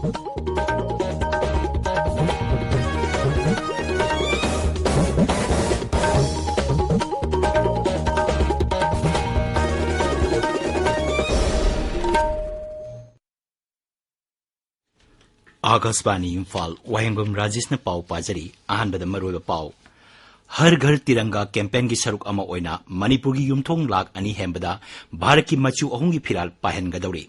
आकाशवाणी इम्फाल वाहेंगबम राजेश ने पाव पाजरी अहनबद मरोब पाव हर घर तिरंगा कैंपेन की सरुक अमा ओइना मणिपुर की युमथोंग लाख अनि हेंबदा भारत की मचु अहुम की फिराल पाहनगदौरी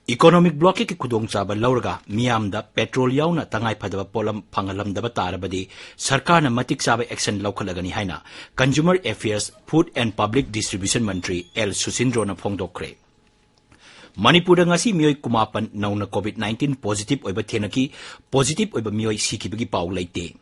इकोनॉमिक ब्लॉक की खुदोंगचाब लौरगा मियामदा पेट्रोल याउना तंगाई फदबा पोलम फंगलमदबा तारबदी सरकार न मतिक चाब एक्शन लौखलगनी हाइना consumer affairs food and public distribution मंत्री एल सुसिंद्रो न फोंगदोखरे मणिपुर ngasi मियोय कुमापन नौना कोविड-19 पॉजिटिव ओइबा थेनकी पॉजिटिव ओइबा मियोय सिखिबगी पाउ लेते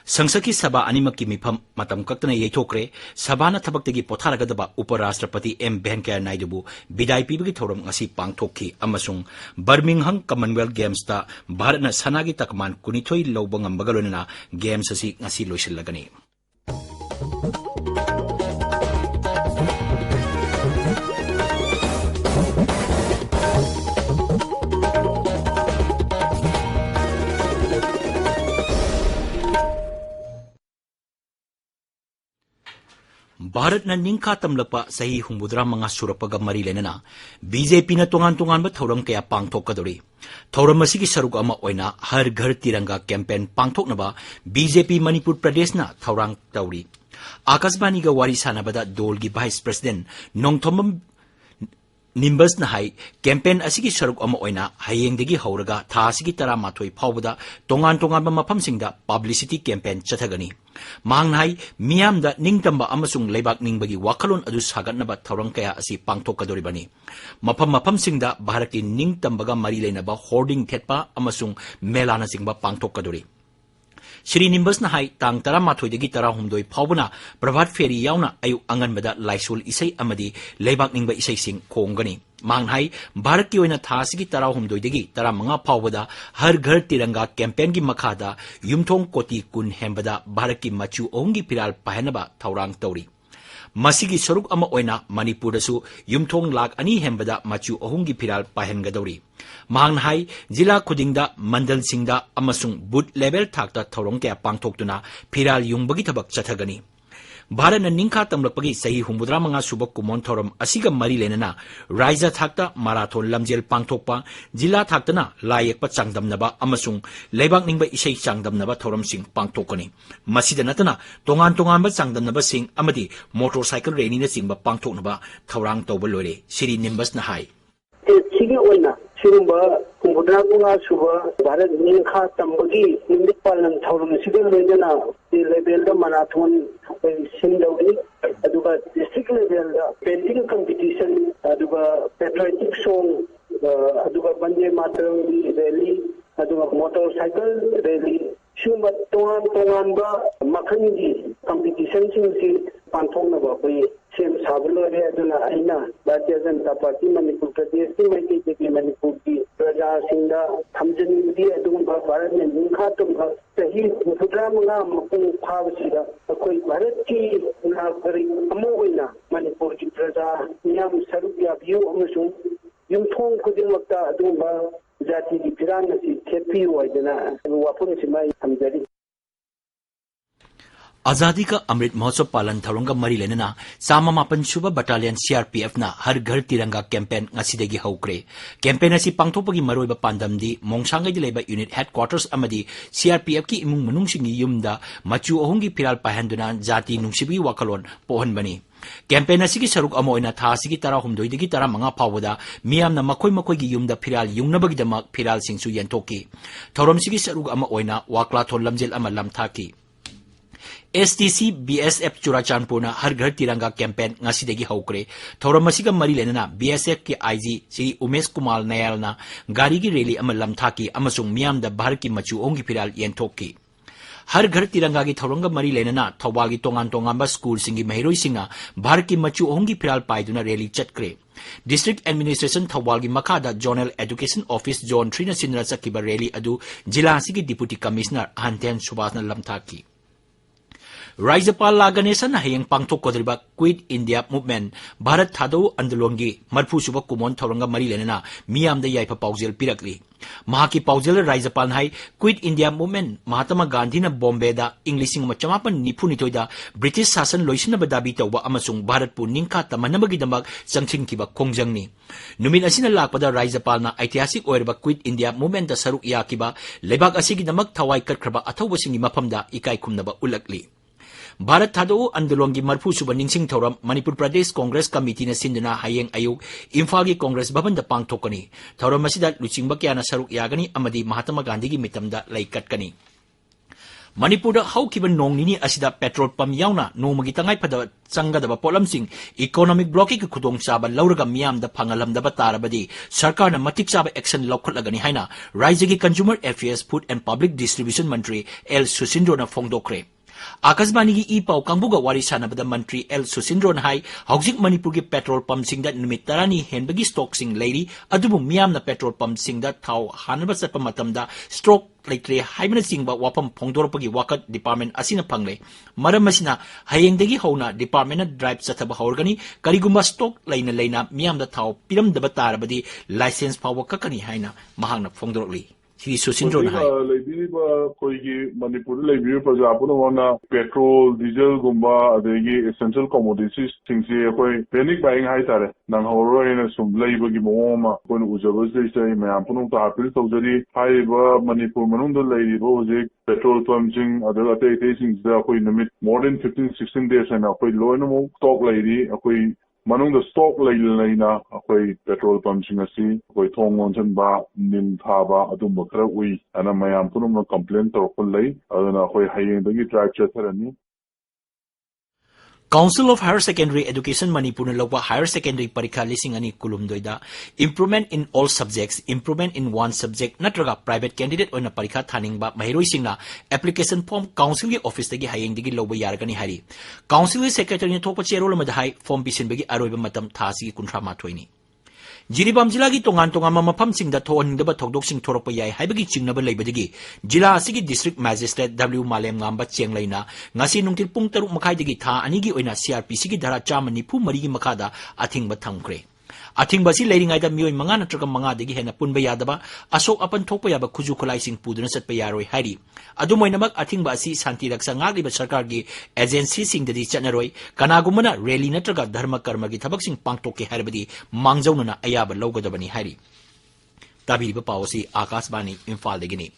संसद की सभा अनिमक की मिफम मतम कक्तने येथोक्रे सभाना थबक्तगी पोथारगदबा उपराष्ट्रपति एम वेंकैया नायडुबु विदाय पीबगी थौरम ngasi पांगथोखी अमसुंग बर्मिंघम कॉमनवेल्थ गेम्स ता भारतना सनागी तकमान कुनिथोई लौबा ngambगा लोनना गेम्स asi ngasi लोइसलगनी भारत न निंखा तमलपा सही हुमुद्रा मंगा सुरपगा मरी लेना बीजेपी न तोंगान तोंगान थौरम कया पांगथोकदोरी थौरम मसीगी सरुक अमा ओइना हर घर तिरंगा कैंपेन पांगथोकनबा बीजेपी मणिपुर प्रदेश न थौरांग तौरी आकाशवाणी गा वारी सानबदा दोल की वाइस प्रेसिडेंट नोंगथोमम निम्बस न हाई कैंपेन असिगी सरुक अमा ओइना हयेंगदगी हौरगा था असिगी 13 फाउबदा तोंगान तोंगान मफमसिंगदा पब्लिसिटी कैंपेन चथगनी मांग हाई मियामदा निंगतंबा अमसुंग लेबाक निंगबगी वाखलोन अदु सागतनबा थौरंग कया असि पांगथोकदोरिबनी मफमसिंगदा भारत की निंगतंबगा मरी लेनबा होर्डिंग थेटपा अमसुंग मेलाना सिंगबा पांगथोकदोरी श्री निम्बस न हाई तांग 13 13 फाउबना प्रभात फेरी याउना अयु अंगनबदा लाइसोल इसै अमदी लेबाक निंगबा इसै सिंग खोंगनी मांग हाई भारत की ओइना थासिगी 13 15 फाउबदा हर घर तिरंगा कैंपेन की मखादा युमथोंग कोटी कुन हेंबदा भारत की मचु ओंगी पिराल पाहनबा थौरांग तौरी मसीगी सरुक अमा ओइना मणिपुरदसु युमथोंग लाख अनि हेंबदा मचु ओंगी पिराल पाहनगदौरी मांग हाई जिला खुदिंगदा मंडल सिंगदा अमसुंग बूथ लेवल थाकता थौरंग कया पांगथोक्तुना फिराल युंगबगी थबक चथगनी भारत न निंखा तमलपगी सही हुमुद्रा मंगा सुबक कुमोन थौरम असिगा मरी लेनना राइजा थाकता माराथोन लमजेल पांगथोकपा जिला थाकतना लायेकपा चांगदमनबा अमसुंग लेबाक निंगबा इसै चांगदमनबा थौरम सिंग पांगथोकनी मसिदा नतना तोंगान तोंगानबा चांगदमनबा सिंग अमदी मोटरसाइकिल रैली न सिंगबा पांगथोकनबा थौरांग तौबा लोरे श्री निम्बस न हाई सिगी ओइना सिरुंबा हुमुद्रा मंगा सुबा भारत निंखा तंबगी निंदिक पालन थौरम सिगे लेजना लेवल दा माराथोन सिंदौरी अदुगा डिस्ट्रिक्ट लेवल दा painting competition अदुगा patriotic song अदुगा Vande Mataram rally अदुगा motorcycle rally शुम तोंगान तोंगानबा मखनगी competition सिंगसी पांथोकनबा कोई सेम साबलोरे अदुना आइना भारतीय जनता पार्टी मणिपुर प्रदेश की मैके मणिपुर की प्रजा सिंदा थमजनी अदुगा भारत में निंखा तुमगा सही हुमुद्रा मंगा मपुंग फाबसिदा कोई भारत की नागरिक अमोइना मणिपुर की प्रजा नियम सरुक याबियो अमसुंग युमथोंग खुदिमक्ता अदुगा जाति की फिरान नसी थेपी होइदना वाफुन सिमाई थमजरी आजादी का अमृत महोत्सव पालन थौरंगा मरी लेना चामामापन सुबा बटालियन सीआरपीएफ ना हर घर तिरंगा कैंपेन ngasiदगी हौक्रे कैंपेन असि पांगथोपगी मरोइबा पांदमदी मोंगसांगै लेबा यूनिट हेडक्वार्टर्स अमदी सीआरपीएफ की इमुंग मनुंगसिंगी युमदा मचु अहुंगी फिराल पाहंदुना जाति नुंसिबी वाखलोन पोहनबनी कैंपेन असि की सरुक अमा ओइना था असि की 13 15 फाउबदा मियामना मखोय मखोयगी युमदा फिराल युंगनबगीदमक फिराल सिंगसु यंथोकी थौरमसिगी सरुक अमा ओइना वाक्लाथोन लमजेल अमा लमथाकी एसटीसी बीएसएफ चुराचांदपुर हर घर तिरंगा कैंपेन ngasiदगी हौक्रे थौरम मसिगा मरी लेना बीएसएफ के आईजी श्री उमेश कुमार नायलना गाड़ी की रैली अमा लमथाकी अमसुंग मियामदा भारत की मचु ओंगी फिराल यंथोकी हर घर तिरंगा की थौरंगा मरी लेना थौबाल की तोंगान तोंगानबा स्कूल सिंगी महिरोई सिंगा भारत की मचु ओंगी फिराल पाइदुना रैली चटक्रे डिस्ट्रिक्ट एडमिनिस्ट्रेशन थौबाल की मखादा जोनल एजुकेशन ऑफिस जोन 3 न सिनरा चक्किबा रैली अदु जिला की डिप्यूटी कमिश्नर हंतेन सुभाषना लमथाकी Rajapal Ganesan hayang pangthokkodriba Quit India Movement Bharat Thado Andolongi Marfu Suba Kumon Thoranga Marilenana Miyamda Yaipa Paujel Pirakli Mahaki Paujel Rajapal hai Quit India Movement Mahatma Gandhi na Bombay da Englishing Machamapan Nipunitoida British Sasan Loisina Badabi Tauba Amasung Bharat pu Ningka Tamanamagi Damag Sangsin Kiba Kongjangni Numin Asina Lakpada Rajapal na Aitiasik Oerba Quit India Movement da Saruk Yakiba Lebag Asigi Damag Tawai Katkraba Atawasingi Mapamda Ikai Kumnaba Ulakli Bharat Thado Andolongi Marfu Suba Ningsing Thoram Manipur Pradesh Congress Committee na Sindana Hayeng Ayuk Imphal gi Congress Bhavan da Pangthokani Thoram Masida Luchingba Kyana Saruk Yagani Amadi Mahatma Gandhi gi Mitamda Laikatkani Manipur da Haukiba Nong Nini Asida Petrol Pump Yauna Nomagi Tangai Pada Sangadaba Polamsing Economic Blockade ki Khudong Chaba Lauraga Miyam da Phangalam da Batarabadi Sarkar na Matik Chaba Action Laukhulagani Haina Raijagi Consumer Affairs Food and Public Distribution Mantri L Susindro na Phongdokre Akasbani gi ipau kangbuga wari sanabada Mantri L Susindron hai Hauzik Manipur gi petrol pump sing da numit tarani henbagi stock sing lady adubu miyam na petrol pump sing da thau hanaba satpa matamda stroke laikre haibana singba wapam phongdorpagi wakat department asina phangle maram asina hayengdagi hona department na drive sathaba haurgani karigumba stock laina miyam da thau piram daba tarabadi license power kakani haina mahangna phongdorli Sri Susindron hai Manipur Praja petrol, diesel, gumba, essential commodities, things panic buying high tare. Nang horror in a some labor gimoma, when Ujabas they say, Mayapunum Tapil, Togari, Haiba, Manipur Manunda lady, Rosic, petrol pumping, other things there in the mid more than 15-16 days and a low animal stock lady, Manung the stock laina, petrol pumping a sea, Tong Monson Ba, Nim Taba, Adumbakra, and a Mayampunum complaint or lay, other than high end the drive chatter. Council of Higher Secondary Education Manipur na lagwa Higher Secondary Parikha lising ani kulumdoida improvement in all subjects improvement in one subject natraga private candidate oina parikha thaningba mahiroi singna application form council gi office dagi hayeng dagi loba yargani hari council secretary ni thokpa cherol madhai form bisinbagi aroiba matam thasi kunthra mathoini Jiribam Jila gi tongan mapam sing da thohindaba thokdok sing thorokpa yai haibagi chingnaba leibadagi Jila asigi district magistrate W Malem ngamba chenglaina ngasi nungtil pung 3 makhai dagi tha ani gi oina CRPC gi dhara 194 gi makhada athingba thamkre Athingba si leiringai da mioi manga natraga manga dagi hena punba yadaba asok apan thokpa yaba khuju khulai sing puduna satpa yaroi hari adumoinamak athingba si santi raksa ngagliba sarkar gi agency sing dadi chanaroi kanagumana rally natraga dharma karma gi thabak sing pangtoke harbadi mangjaunana ayaba logadabani hari Tabiriba Pawasi Akasbani Imphal dagini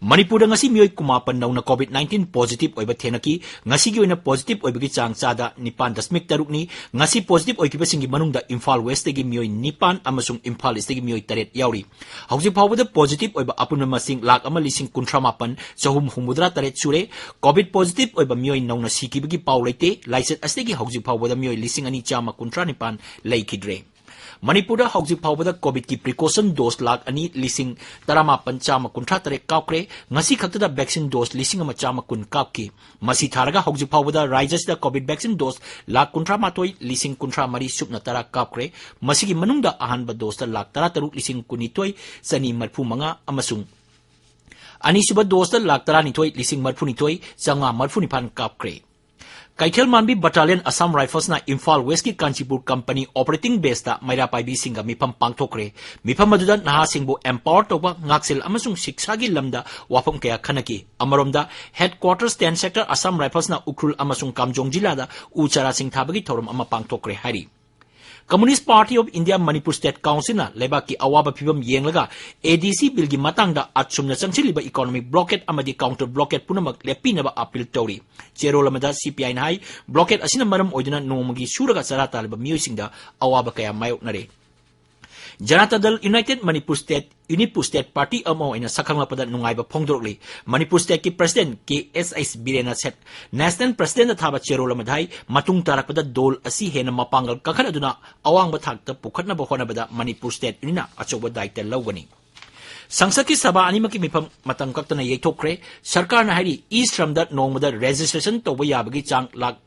Manipur ngasi mioi kumapan nauna COVID-19 positive oiba thenaki ngasi gi oina positive oibagi chang chada 9.3 ni ngasi positive oikiba singi manungda Imphal West dagi mioi 9 amasung Imphal East dagi mioi 3 yauri hauji phawada positive oiba apun masing lakh ama lising 38 chahum humudra 3 sure COVID positive oiba mioi nauna sikibagi pawleite laiset asdagi hauji phawada mioi lising ani chama 19 laikidre Manipur hauji phawada COVID ki precaution dose lakh ani lising tarama panchama kuntra tare kaukre ngasi khakta vaccine dose lising ama chama kun kapki masi tharaga hauji phawada raijas da COVID vaccine dose lakh kuntra matoi lising kuntra mari supna tara kapkre masigi manungda ahanba dose lakh tara taruk lising kunitoi sani marfu manga amasung ani suba dose lakh tara nitoi lising marfu nitoi changa marfu nipan kapkre Kaikhel Manbi Battalion Assam Rifles na Imphal West ki Kanchipur Company operating base ta Maira Paibi singa mipam pangthokre mipam maduda naha singbo empower toba ngaksel amasung shiksha gi lamda wafam kaya khanaki amaromda headquarters 10 sector Assam Rifles na Ukrul amasung Kamjong jila da uchara sing thabagi thorum ama pangthokre hari Communist Party of India Manipur State Council na lebaki awaba phibam yenglaga ADC bill gi matangda atsumna changchiliba economic blockade amadi counter blockade punamak lepinaba appeal tori cherolamada CPI na hai blockade asina maram oiduna nomagi suraga sarata leba miosingda awaba kaya mayoknare Janata Dal United Manipur State Party amo ina sakhangma pada nungaiba phongdorli Manipur State ki President KSS Birena set National President thaba cherola madhai matung tarakpada dol asi hena mapangal kakhan aduna awang bathakta pukhatna bahona bada Manipur State unina achoba daita lawgani Sangsad ki sabha animaki mipam matang kaktana yethokre sarkar na hari East Ramda nongmada registration toba yabagi chang lak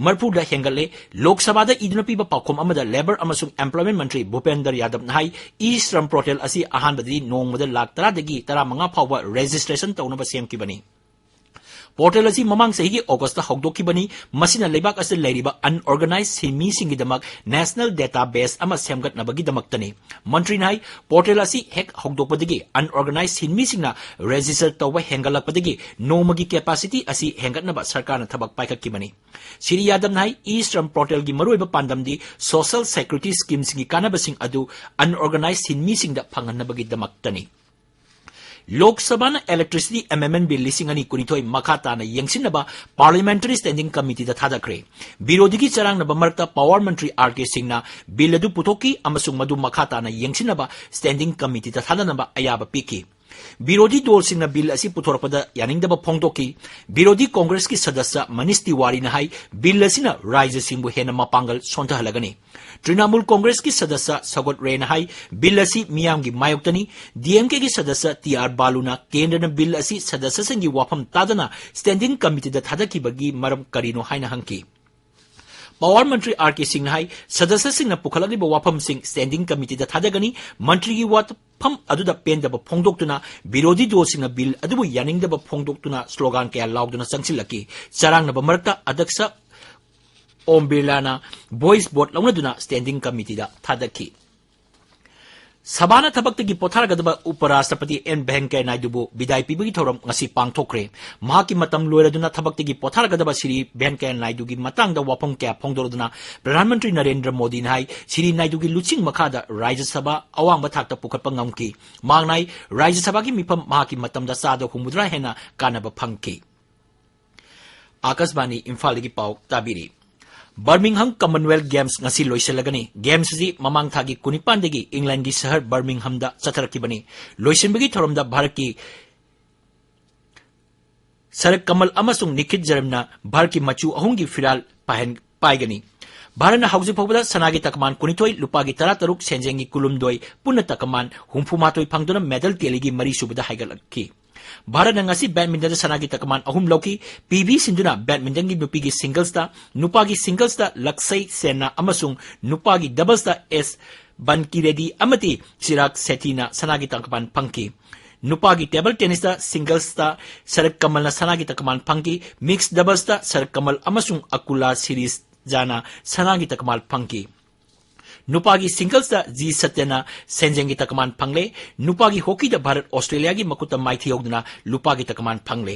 Marpuda Hengale, Lok Sabada Idnapiba Pakom Amada Labor Amasung Employment Mantri Bhupender Yadav Nahai, East Ram Protel Asi Ahan Badi Nong Mada Lak Taradagi Tara Manga Power Registration Taunaba Sem Kibani. Portal असी ममांग सही की August हौदोखिबनी मसिना लेबाक असे लेरिबा unorganised सिनमीसिंग दमक national database अमा सेमगतनबगी दमक्तने मंत्री नाई portal असी हेक हौदोपदगी unorganised सिनमीसिंगना register तौबा हेंगलकपदगी नोमगी कैपेसिटी असी हेंगतनबा सरकारना थबक पाइखकिबनी श्री यादव नाई ई श्रम पोर्टल की मरुइबा पांडमदी सोशल सिक्योरिटी स्कीम्स की कानबसिंग अदु अनऑर्गेनाइज सिनमीसिंग द फंगनबगी दमक्तने लोकसभा इलेक्ट्रिसिटी अमेंडमेंट बिल लिसिंग अनि कुनिथोई मखाता न यंगसिनबा पार्लियामेंटरी स्टैंडिंग कमिटी दा थादखरे विरोधी की चरांगनबा मरता पावर मंत्री आर.के. सिंहना बिल अदु पुथोकी अमसुंग मदु मखाता न यंगसिनबा स्टैंडिंग कमिटी दा थादनबा अयाबा पिकी विरोधी दल सिंह बिल असी पुथोरपद यानिंगदबा फोंदोकी विरोधी कांग्रेस की सदस्य मनीष तिवारी ने बिल असिना राज्य सिंह हेन मपांगल सोंथहलगनी तृणमूल कांग्रेस की सदस्य सगोत रे ने बिल असी मियाम की मायोक्तनी डीएमके की सदस्य टी.आर. बालूना केंद्र बिल असी सदस्य सिंह की वाफम तादना स्टैंडिंग कमिटी दा थादकीबगी मरम करिनो हाइना हंकी पावर मंत्री आर.के. सिंह ने सदस्य सिंह पुखलगिब वाफम सिंह स्टैंडिंग कमिटी दा थादगनी मंत्री की वाफम अदुदा पेंदब फोंदोक्तुना विरोधी दल सिंह बिल अदुबु यानिंगदब फोंदोक्तुना स्लोगान कया लाउदुना संगसिलकी चरांगनब मरता अध्यक्ष ओम बिरलाना वॉइस वोट लौनदुना स्टैंडिंग कमिटी दा थादकी सभाना थबक्तगी पोथारगदबा उपराष्ट्रपति एन वेंकैया नायडूबु विदाय पीबगी थौरम ngasi पांगथोखरे महाकी मतम लोयरदुना थबक्तगी पोथारगदबा श्री वेंकैया नायडूगी मतंगदा वाफम क्या फोंदोरदुना प्रधानमंत्री नरेंद्र मोदी नाय श्री नायडूगी लुचिंग मखादा राज्य सभा अवांग बथाक्ता पुखटपा ngamki मांगनाय राज्य सभा की मिफम महाकी मतमदा सादा हुमुद्रा हेना कानबा फंगकी आकाशवाणी इम्फाल की पाव ताबिरी Birmingham Commonwealth Games ngasi loiselagani games जी ममांग थागी कुनिपान दगी इंग्लैंड की शहर बर्मिंघम दा चथरकीबनी लोइसिनबगी थोरमदा भारत की सरक कमल अमसुंग निखित जरमना भारत की मचू अहुम की फिराल पाइगनी भारत हौजिक फौबदा सनागी तकमान कुनिथोई लुपागी 13 सेंजेंगी कुलुमदोई पुन्न तकमान हुंफुमाथोई फंगदुना मेडल तेलीगी मरी सुबदा हाइगलकी भारत ngasi बैडमिंटन सनागी तकमान अहुम लौकी पीवी सिंधुना बैडमिंटन की नुपी की सिंगल्स ता नुपा की सिंगल्स ता लक्सई सेना अमसुंग नुपा की डबल्स ता एस बनकीरेडी अमती चिराग सेठीना सनागी तकमान फंकी नुपा की टेबल टेनिस ता सिंगल्स ता सरक कमलना सनागी तकमान फंकी मिक्स डबल्स ता सरक कमल अमसुंग अकुला सीरीज जाना सनागी तकमान फंकी नुपागी सिंगल्स दा जी सत्यना सेंजेंगी तकमान फंगले नुपागी हॉकी दा भारत ऑस्ट्रेलिया की मकुत माइथी योगदना लुपागी तकमान फंगले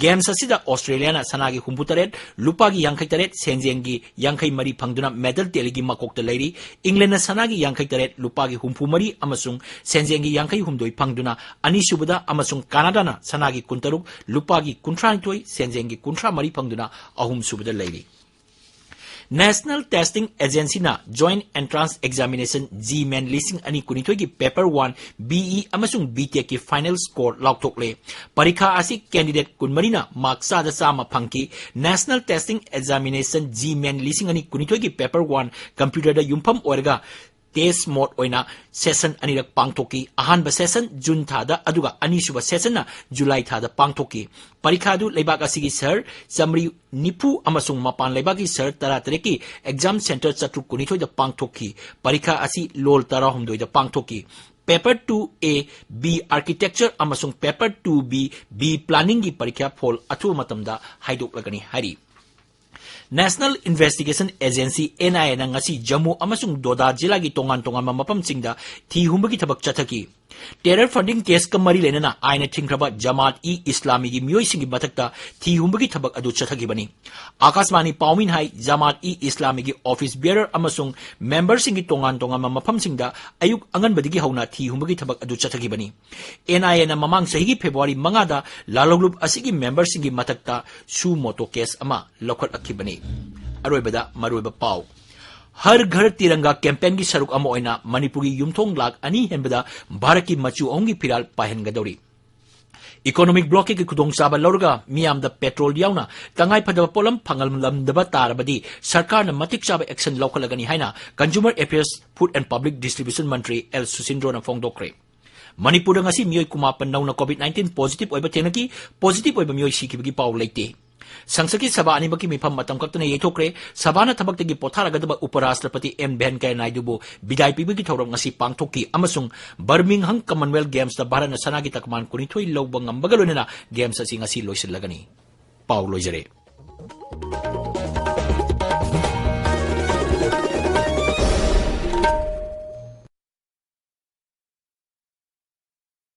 गेम्स असिदा ऑस्ट्रेलिया ना सनागी हुंबुतरेट लुपागी यांखै तरेट सेंजेंगी यांखै मरी फंगदुना मेडल तेलीगी मकोक्ता लेरी इंग्लैंड ना सनागी यांखै तरेट लुपागी हुंफु मरी अमसुंग सेंजेंगी यांखै हुंदोई फंगदुना अनिसुबदा अमसुंग कनाडा ना सनागी कुंतरुक लुपागी कुंथ्रानिथोई सेंजेंगी कुंथ्रा मरी फंगदुना अहुम सुबदा लेरी नेशनल टेस्टिंग एजेंसी ना जॉइंट एंट्रांस एग्जामिनेशन जी-मेन लिसिंग अनि कुनिथोई की पेपर 1 बीई अमसुंग बीटेक की फाइनल स्कोर लौटोकले परीक्षा आसी कैंडिडेट कुनमरीना मार्क सादा सामा फंकी नेशनल टेस्टिंग एग्जामिनेशन जी-मेन लिसिंग अनि कुनिथोई की पेपर 1 कंप्यूटर दा युमफम ओरगा टेस्ट मोड ओइना सेशन अनिरक पांगथोकी अहानब सेशन जून थादा अदुगा अनिसुब सेशन ना जुलाई थादा पांगथोकी परीक्षा दु लेबाक असिगी सर समरी निफु अमसुंग मपान लेबाक की सर तरातरे की एग्जाम सेंटर चतुर कुनिथोई दा पांगथोकी परीक्षा असी लोल तरा हुमदोई दा पांगथोकी पेपर 2A बी आर्किटेक्चर अमसुंग पेपर 2B बी प्लानिंग की परीक्षा फोल अथु मतमदा हाइदोकलगनी हरी नेशनल इन्वेस्टिगेशन एजेंसी एनआईए ना ngasi जम्मू अमसुंग दोदा जिला की तोंगान तोंगान मफमसिंगदा थी हुंबगी थबक चथकी टेरर फंडिंग केस का मरी लेना आयना थिंख्रबा जमात ई इस्लामी की मियोइसिंग की मथक्ता थी हुंबगी थबक अदु चथकी बनी आकाशवाणी पाउमिन हाई जमात ई इस्लामी की ऑफिस बियरर अमसुंग मेंबर सिंग की तोंगान तोंगान मफमसिंगदा अयुक अंगनबदगी हौना थी हुंबगी थबक अदु चथकी बनी एनआईए ना ममांग सही की फेब्रुआरी 5 दा लालोग्लुप असिगी मेंबर सिंग की मथक्ता सु मोटो केस अमा लौखट अखी बनी अरोइबदा मरोइबा पाउ हर घर तिरंगा कैंपेन की सरुक अमा ओइना मणिपुरी युमथोंग लाख अनि हेनबदा भारत की मचू अहोंगी फिराल पाहनगदौरी इकोनॉमिक ब्लॉक की खुदोंगचाबा लौरगा मियामदा पेट्रोल यावना तंगाई फदबा पोलम फंगलमदबा तारबदी सरकारना मतिक चाबा एक्शन लौखलगनी हाइना consumer affairs food and public distribution मंत्री एल सुसिंद्रोना फोंदोक्रे मणिपुर ngasi मियोय कुमापन नौना कोविड-19 पॉजिटिव ओइबा थेनकी पॉजिटिव ओइबा मियोय सिकिबगी पाउ लेते संसद की सभा अनिबकी मिफम मतम कक्तने येथोक्रे सभाना थबक्तगी पोथारगदबा उपराष्ट्रपति एम वेंकैया नायडूबु विदाय पीबगी थौरम ngasi पांगथोकी अमसुंग बर्मिंघम कॉमनवेल्थ गेम्स दा भारत सनागी तकमान कुनिथोई लौबा ngambagaloina गेम्स असि ngasi लोइसिलगनी पाउ लोइजरे।